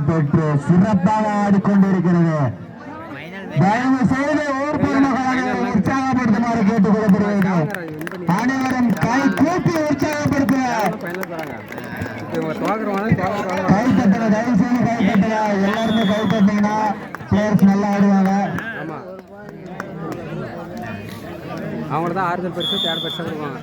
பெற்று சிறப்பாக ஆடிக்கொண்டிருக்கிறது. தயவு செய்து ஊர் பொதுமக்களை உற்சாகப்படுத்துமாறு கேட்டுக் கொள்ளப்படுகிறது. அனைவரும் கை கூப்பி உற்சாகப்படுத்துவார். கைத்தட்டல, தயவு செய்து கைத்தட்டல. எல்லாருமே கைத்தட்டீங்கன்னா பிளேயர்ஸ் நல்லா ஆடுவாங்க. அவங்க தான் ஆறுதல் பெருசு தேர்ட் பெருசாக கொடுப்பாங்க.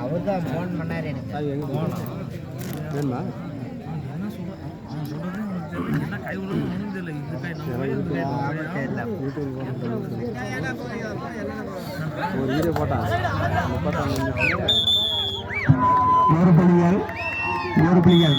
அவர்தான் போன் பண்ணாரு எனக்கு. ஒரு வீடியோ போட்டா 1 புள்ளிகள்